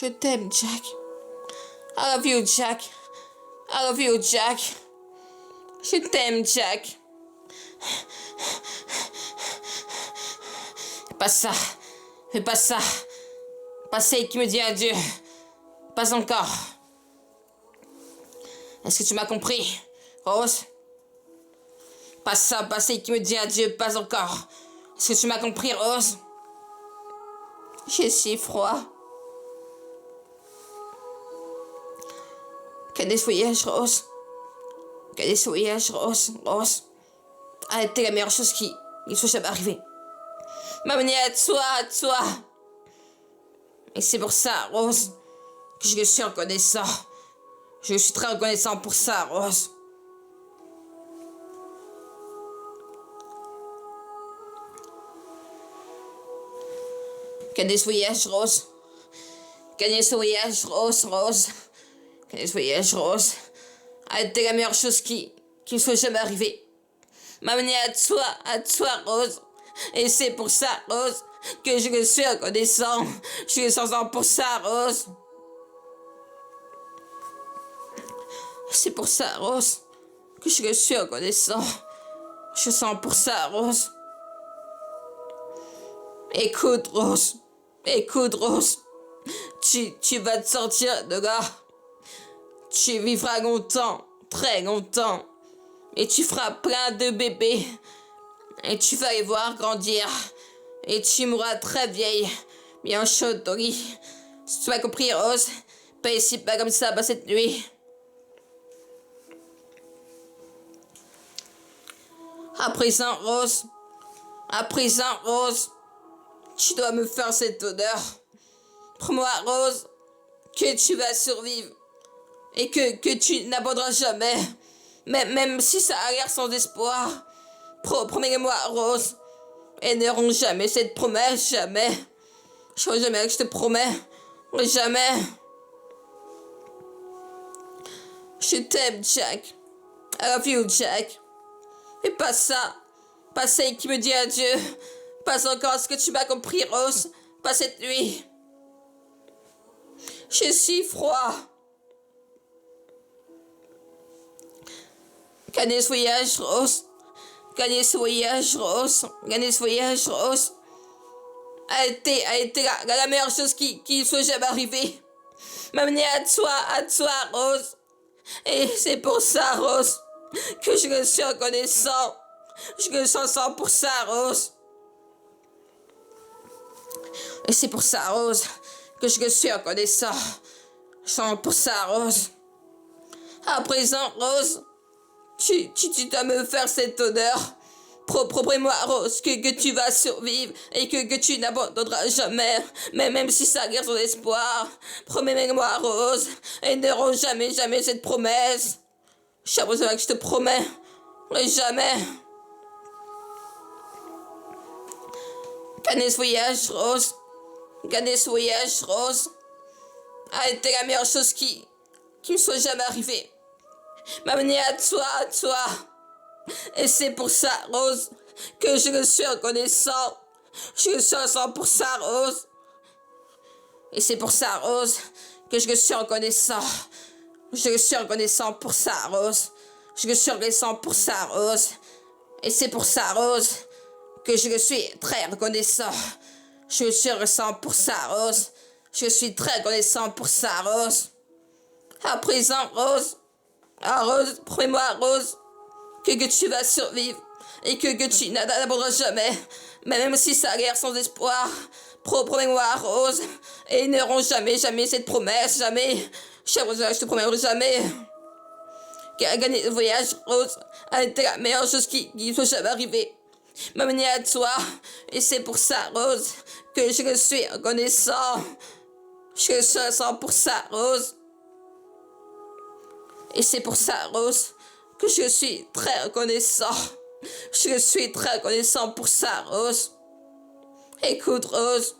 Je t'aime, Jack. I love you, Jack. I love you, Jack. Je t'aime, Jack. Pas ça. Fais pas ça. Pas celle qui me dit adieu. Pas encore. Est-ce que tu m'as compris, Rose? Pas ça, pas celle qui me dit adieu, pas encore. Est-ce que tu m'as compris, Rose? J'ai si froid. Quel des voyages, Rose? Quel des voyages, Rose? Rose? A été la meilleure chose qui soit jamais arrivée. M'amener à toi, à toi. Et c'est pour ça, Rose, que je suis reconnaissant. Je suis très reconnaissant pour ça, Rose. Quel des voyages, Rose? Quel des voyages, Rose, Rose? Quel des voyages, Rose? A été la meilleure chose qui soit jamais arrivée. M'amener à toi, Rose. Et c'est pour ça, Rose, que je suis reconnaissant. Je suis reconnaissant pour ça, Rose. C'est pour ça, Rose, que je suis reconnaissant. Je sens pour ça, Rose. Écoute, Rose. Écoute, Rose. Tu vas te sortir de là. Tu vivras longtemps, très longtemps. Et tu feras plein de bébés. Et tu vas les voir grandir. Et tu mourras très vieille. Bien chaude au lit. Si tu as compris, Rose, pas ici, pas comme ça, pas cette nuit. À présent, Rose. À présent, Rose. Tu dois me faire cette odeur. Promets-moi, Rose, que tu vas survivre. Et que tu n'abandonneras jamais. Même si ça a l'air sans espoir. Promets-moi, Rose. Et ne romps jamais cette promesse, jamais. Je ne jamais que je te promets. Jamais. Je t'aime, Jack. I love you, Jack. Et pas ça. Pas celle qui me dit adieu. Pas encore ce que tu m'as compris, Rose. Pas cette nuit. J'ai si froid. Gagner ce voyage, Rose. Gagner ce voyage, Rose. Gagner ce voyage, Rose. A été la meilleure chose qui soit jamais arrivée. M'amener à toi, Rose. Et c'est pour ça, Rose, que je le suis reconnaissant. Je le sens pour ça, Rose. Et c'est pour ça, Rose, que je le suis reconnaissant. Je sens pour ça, Rose. À présent, Rose, tu dois me faire cette odeur. Promets-moi, Rose, que tu vas survivre et que tu n'abandonneras jamais. Mais même si ça garde son espoir. Promets-moi, Rose, et ne romps jamais cette promesse. Chaque fois que je te promets, jamais. Gagner ce voyage, Rose. Gagner ce voyage, Rose. A été la meilleure chose qui me soit jamais arrivée. M'amener à toi. Et c'est pour ça, Rose, que je le suis reconnaissant. Je le suis reconnaissant pour ça, Rose. Et c'est pour ça, Rose, que je le suis reconnaissant. Je le suis reconnaissant pour ça, Rose. Je le suis reconnaissant pour ça, Rose. Et c'est pour ça, Rose, que je le suis très reconnaissant. Je le suis reconnaissant pour ça, Rose. Je suis très reconnaissant pour ça, Rose. À présent, Rose. Ah, Rose, promets-moi, Rose, que tu vas survivre et que tu n'abandonneras jamais. Même si ça a l'air sans espoir. Promets-moi, Rose, et ne romps jamais cette promesse, jamais. Je te promets jamais. Gagner le voyage, Rose, a été la meilleure chose qui soit jamais arrivée. M'amener à toi, et c'est pour ça, Rose, que je le suis reconnaissant. Je le suis reconnaissant pour ça, Rose. Et c'est pour ça, Rose, que je suis très reconnaissant. Je suis très reconnaissant pour ça, Rose. Écoute, Rose,